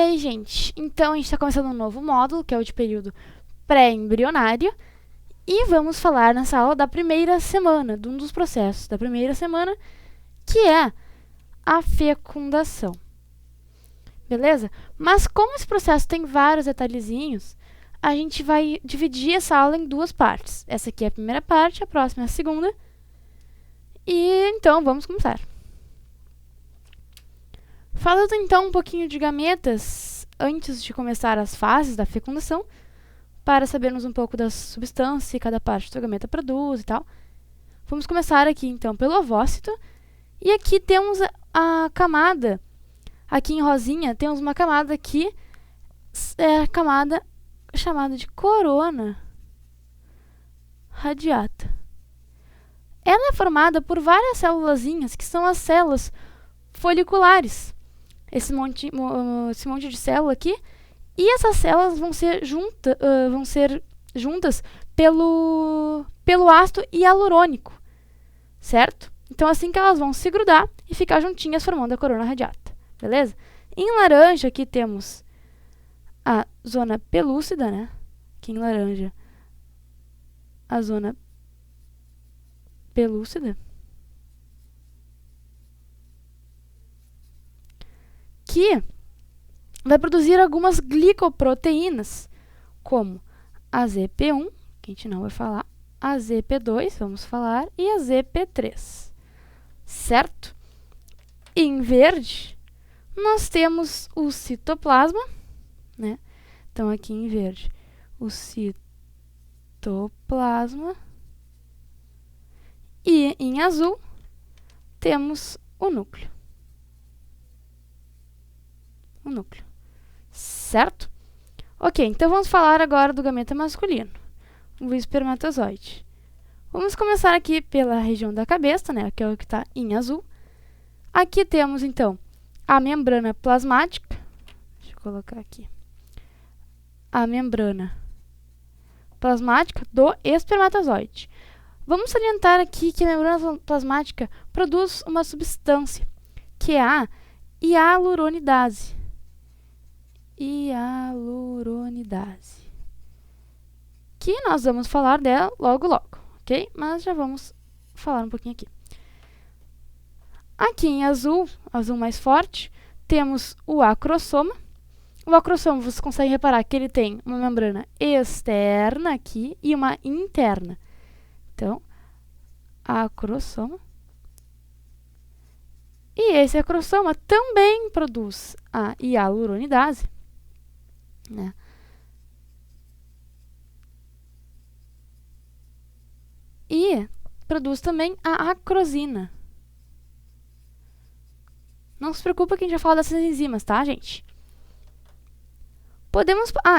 aí, gente? Então, a gente está começando um novo módulo, que é o de período pré-embrionário. E vamos falar nessa aula da primeira semana, de um dos processos da primeira semana, que é a fecundação. Beleza? Mas como esse processo tem vários detalhezinhos, a gente vai dividir essa aula em duas partes. Essa aqui é a primeira parte, a próxima é a segunda. E então, vamos começar. Falando então um pouquinho de gametas, antes de começar as fases da fecundação, para sabermos um pouco das substâncias que cada parte do gameta produz e tal. Vamos começar aqui então pelo ovócito. E aqui temos a camada, aqui em rosinha, temos uma camada que é a camada chamada de corona radiata. Ela é formada por várias célulazinhas, que são as células foliculares. Esse monte de célula aqui. E essas células vão ser juntas pelo ácido hialurônico, certo? Então, assim que elas vão se grudar e ficar juntinhas formando a corona radiata, beleza? Em laranja, aqui temos a zona pelúcida, né? Aqui em laranja, a zona pelúcida. Que vai produzir algumas glicoproteínas, como a ZP1, que a gente não vai falar, a ZP2, vamos falar, e a ZP3, certo? E em verde, nós temos o citoplasma, né? Então, aqui em verde, o citoplasma. E em azul, temos o núcleo. Certo? Ok, então vamos falar agora do gameta masculino, o espermatozoide. Vamos começar aqui pela região da cabeça, né, que é o que está em azul. Aqui temos, então, a membrana plasmática. Deixa eu colocar aqui. A membrana plasmática do espermatozoide. Vamos salientar aqui que a membrana plasmática produz uma substância, que é a hialuronidase. Que nós vamos falar dela logo, ok? Mas já vamos falar um pouquinho aqui. Aqui em azul, azul mais forte, temos o acrossoma. O acrossoma, vocês conseguem reparar que ele tem uma membrana externa aqui e uma interna. Então, acrossoma. E esse acrossoma também produz a hialuronidase, né? E produz também a acrosina. Não se preocupa que a gente vai falar dessas enzimas, tá, gente?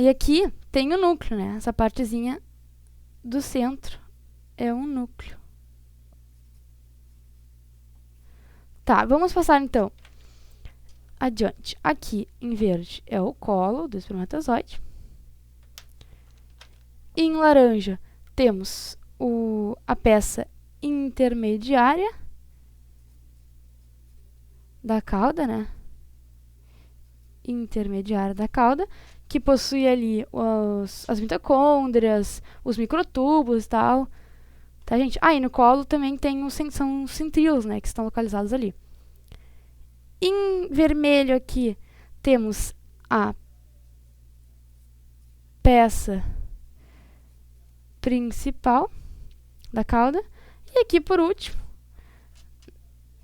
E aqui tem o núcleo, né? Essa partezinha do centro é um núcleo. Tá, vamos passar então adiante. Aqui em verde é o colo do espermatozoide. Em laranja temos a peça intermediária da cauda, né? Intermediária da cauda, que possui ali as mitocôndrias, os microtúbulos e tal. Tá, gente? E no colo também são os centríolos, né, que estão localizados ali. Em vermelho aqui temos a peça principal da cauda. E aqui, por último,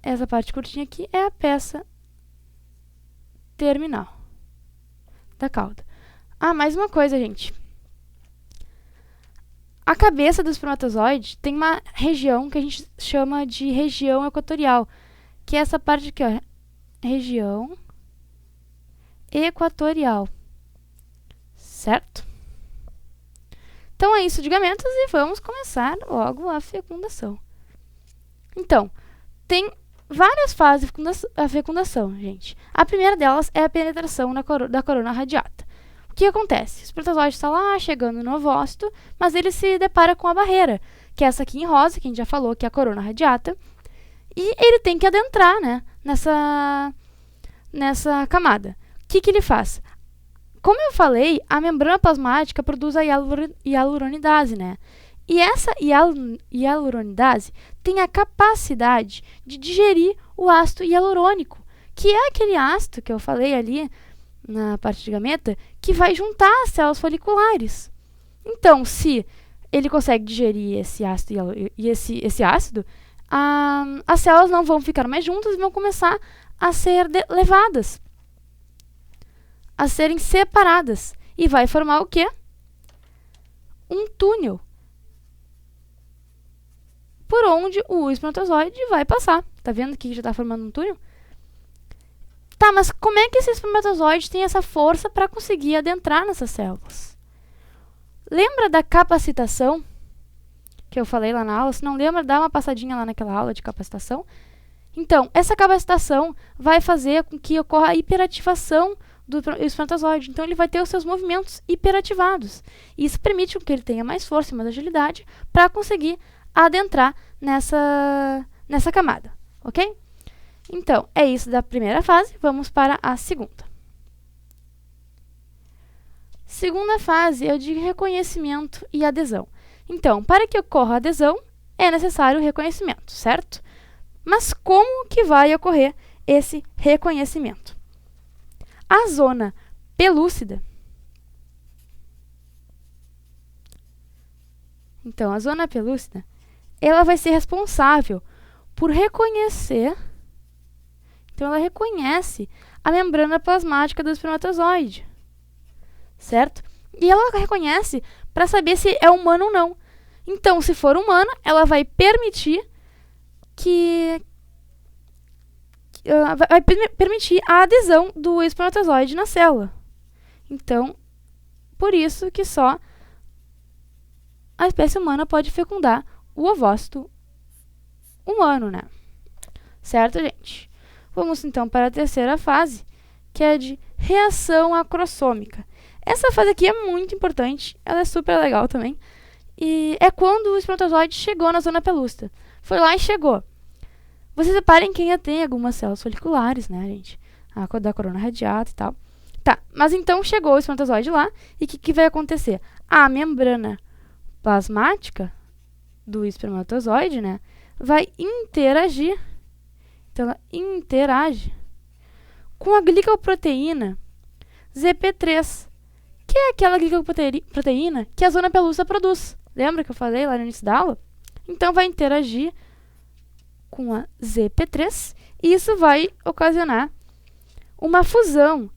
essa parte curtinha aqui é a peça terminal da cauda. Mais uma coisa, gente. A cabeça do espermatozoide tem uma região que a gente chama de região equatorial, que é essa parte aqui, ó, região equatorial, certo? Então é isso de gametas e vamos começar logo a fecundação. Então, tem várias fases da fecundação, gente. A primeira delas é a penetração da corona radiata. O que acontece? O espermatozoide está lá, chegando no ovócito, mas ele se depara com a barreira, que é essa aqui em rosa, que a gente já falou, que é a corona radiata. E ele tem que adentrar, né, nessa camada. O que ele faz? Como eu falei, a membrana plasmática produz a hialuronidase, né? E essa hialuronidase tem a capacidade de digerir o ácido hialurônico, que é aquele ácido que eu falei ali na parte de gameta, que vai juntar as células foliculares. Então, se ele consegue digerir esse ácido e esse ácido, as células não vão ficar mais juntas e vão começar a ser levadas, a serem separadas. E vai formar o quê? Um túnel por onde o espermatozoide vai passar. Tá vendo que já está formando um túnel? Tá, mas como é que esse espermatozoide tem essa força para conseguir adentrar nessas células? Lembra da capacitação que eu falei lá na aula? Se não lembra, dá uma passadinha lá naquela aula de capacitação. Então, essa capacitação vai fazer com que ocorra a hiperativação do espermatozoide. Então, ele vai ter os seus movimentos hiperativados. E isso permite que ele tenha mais força e mais agilidade para conseguir adentrar nessa camada, ok? Então, é isso da primeira fase. Vamos para a segunda. Segunda fase é o de reconhecimento e adesão. Então, para que ocorra a adesão, é necessário o reconhecimento, certo? Mas como que vai ocorrer esse reconhecimento? A zona pelúcida. Então, a zona pelúcida, ela vai ser responsável por reconhecer. Então, ela reconhece a membrana plasmática do espermatozoide, certo? E ela reconhece para saber se é humano ou não. Então, se for humana, ela vai permitir permitir a adesão do espermatozoide na célula. Então, por isso que só a espécie humana pode fecundar o ovócito humano, né? Certo, gente? Vamos então para a terceira fase, que é de reação acrossômica. Essa fase aqui é muito importante, ela é super legal também. E é quando o espermatozoide chegou na zona pelúcida. Foi lá e chegou. Vocês reparem que ainda tem algumas células foliculares, né, gente? A da corona radiata e tal. Tá, mas então chegou o espermatozoide lá, e o que vai acontecer? A membrana plasmática do espermatozoide, né, vai interagir. Então, ela interage com a glicoproteína ZP3, que é aquela glicoproteína que a zona pelúcida produz. Lembra que eu falei lá no início da aula? Então, vai interagir com a ZP3 e isso vai ocasionar uma fusão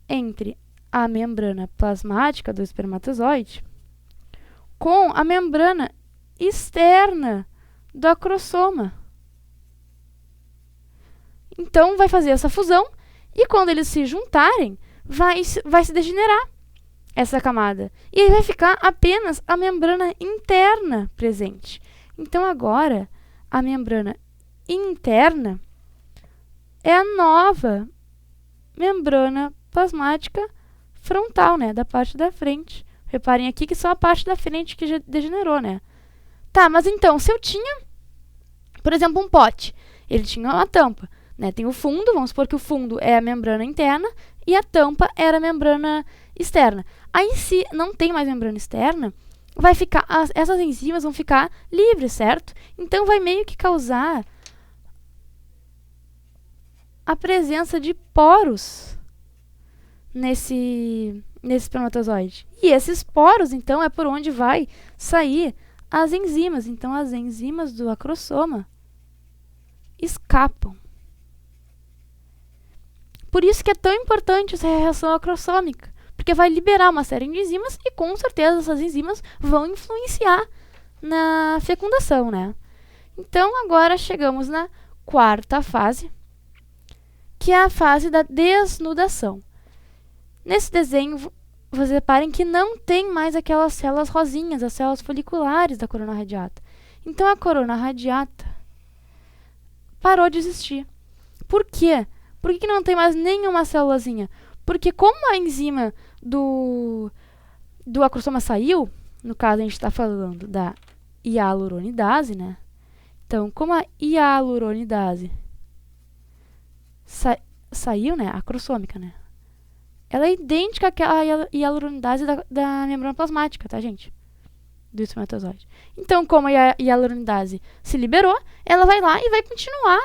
entre a membrana plasmática do espermatozoide com a membrana externa do acrossoma. Então, vai fazer essa fusão e quando eles se juntarem, vai se degenerar essa camada. E aí vai ficar apenas a membrana interna presente. Então, agora, a membrana interna é a nova membrana plasmática frontal, né? Da parte da frente. Reparem aqui que só a parte da frente que já degenerou, né? Tá, mas então, se eu tinha, por exemplo, um pote, ele tinha uma tampa, né? Tem o fundo, vamos supor que o fundo é a membrana interna e a tampa era a membrana externa. Aí, se não tem mais membrana externa, vai ficar, essas enzimas vão ficar livres, certo? Então, vai meio que causar a presença de poros nesse espermatozoide. E esses poros, então, é por onde vai sair as enzimas. Então, as enzimas do acrossoma escapam. Por isso que é tão importante essa reação acrossômica, porque vai liberar uma série de enzimas e, com certeza, essas enzimas vão influenciar na fecundação, né? Então, agora chegamos na quarta fase, que é a fase da desnudação. Nesse desenho, vocês reparem que não tem mais aquelas células rosinhas, as células foliculares da corona radiata. Então, a corona radiata parou de existir. Por quê? Por que não tem mais nenhuma célulazinha? Porque como a enzima do acrossoma saiu, no caso a gente está falando da hialuronidase, né? Então, como a hialuronidase saiu, né? Acrossômica, né? ela é idêntica àquela hialuronidase da membrana plasmática, tá, gente? Do espermatozoide. Então, como a hialuronidase se liberou, ela vai lá e vai continuar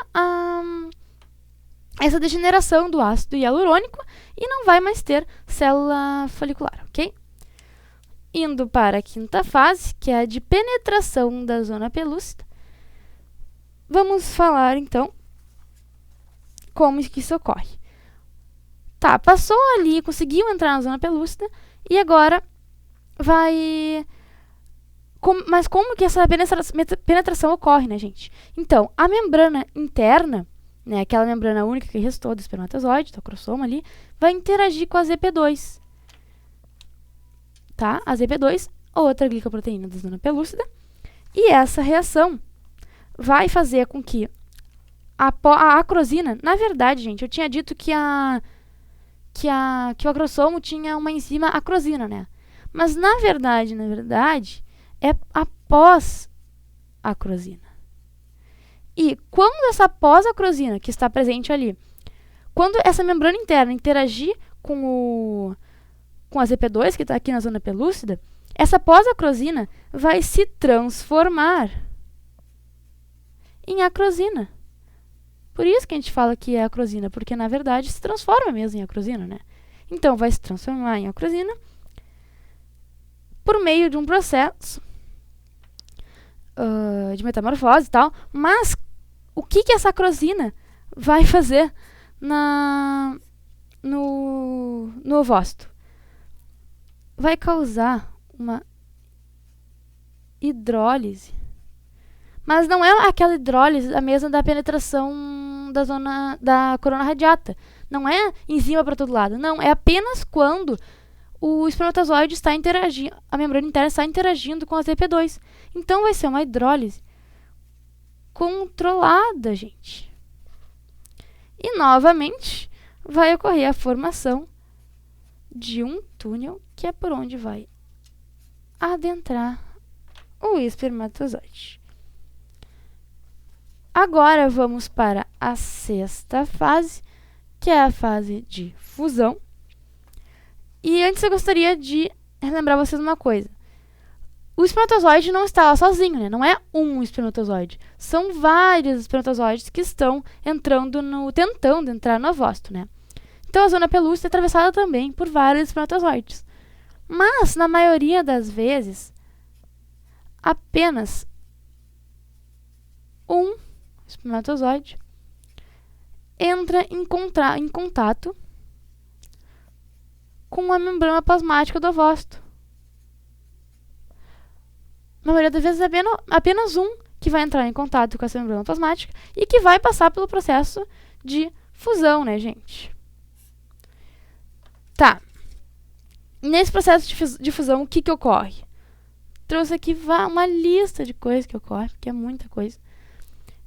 essa degeneração do ácido hialurônico e não vai mais ter célula folicular, ok? Indo para a quinta fase, que é a de penetração da zona pelúcida, vamos falar, então, como que isso ocorre. Tá, passou ali, conseguiu entrar na zona pelúcida e agora vai... Mas como que essa penetração ocorre, né, gente? Então, a membrana interna, né, aquela membrana única que restou do espermatozoide, do cromossomo ali, vai interagir com a ZP2. Tá? A ZP2, outra glicoproteína da zona pelúcida. E essa reação vai fazer com que a acrosina... Na verdade, gente, eu tinha dito que o acrossomo tinha uma enzima acrosina, né? Mas, na verdade, é após a acrosina. E quando essa pós-acrosina, que está presente ali, quando essa membrana interna interagir com a ZP2, que está aqui na zona pelúcida, essa pós-acrosina vai se transformar em acrosina. Por isso que a gente fala que é acrosina, porque na verdade se transforma mesmo em acrosina, né? Então vai se transformar em acrosina por meio de um processo de metamorfose e tal. Mas o que essa acrosina vai fazer no ovócito? Vai causar uma hidrólise. Mas não é aquela hidrólise a mesma da penetração da zona da corona radiata. Não é enzima para todo lado. Não, é apenas quando o espermatozoide está interagindo, a membrana interna está interagindo com a ZP2. Então vai ser uma hidrólise controlada, gente. E novamente vai ocorrer a formação de um túnel que é por onde vai adentrar o espermatozoide. Agora vamos para a sexta fase, que é a fase de fusão. E antes eu gostaria de relembrar vocês uma coisa. O espermatozoide não está lá sozinho, né? Não é um espermatozoide. São vários espermatozoides que estão tentando entrar no ovócito, né? Então a zona pelúcida é atravessada também por vários espermatozoides. Mas, na maioria das vezes, apenas um espermatozoide entra em contato com a membrana plasmática do ovócito. Na maioria das vezes, é apenas um que vai entrar em contato com essa membrana plasmática e que vai passar pelo processo de fusão, né, gente? Tá. Nesse processo de fusão, o que ocorre? Trouxe aqui uma lista de coisas que ocorre, porque é muita coisa.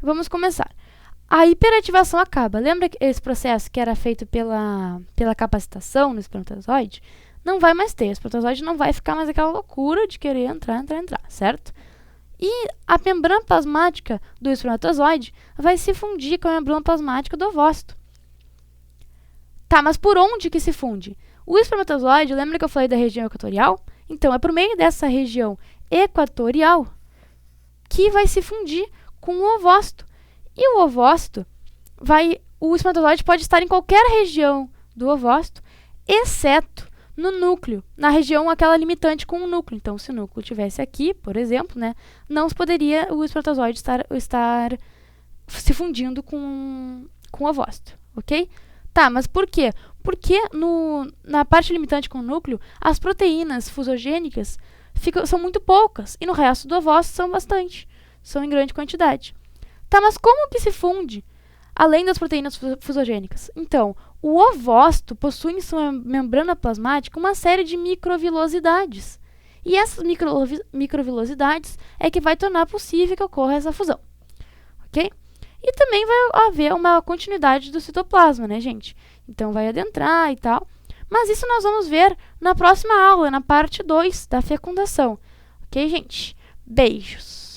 Vamos começar. A hiperativação acaba. Lembra que esse processo que era feito pela capacitação no espermatozoide? Não vai mais ter. O espermatozoide não vai ficar mais aquela loucura de querer entrar, certo? E a membrana plasmática do espermatozoide vai se fundir com a membrana plasmática do ovócito. Tá, mas por onde que se funde? O espermatozoide, lembra que eu falei da região equatorial? Então, é por meio dessa região equatorial que vai se fundir com o ovócito. E o ovócito o espermatozoide pode estar em qualquer região do ovócito, exceto no núcleo, na região aquela limitante com o núcleo. Então, se o núcleo estivesse aqui, por exemplo, né, não poderia o espermatozoide estar se fundindo com o ovócito, ok? Tá, mas por quê? Porque na parte limitante com o núcleo, as proteínas fusogênicas são muito poucas, e no resto do ovócito são bastante, são em grande quantidade. Tá, mas como que se funde, além das proteínas fusogênicas? Então, o ovócito possui em sua membrana plasmática uma série de microvilosidades. E essas microvilosidades é que vai tornar possível que ocorra essa fusão. Ok? E também vai haver uma continuidade do citoplasma, né, gente? Então, vai adentrar e tal. Mas isso nós vamos ver na próxima aula, na parte 2 da fecundação. Ok, gente? Beijos!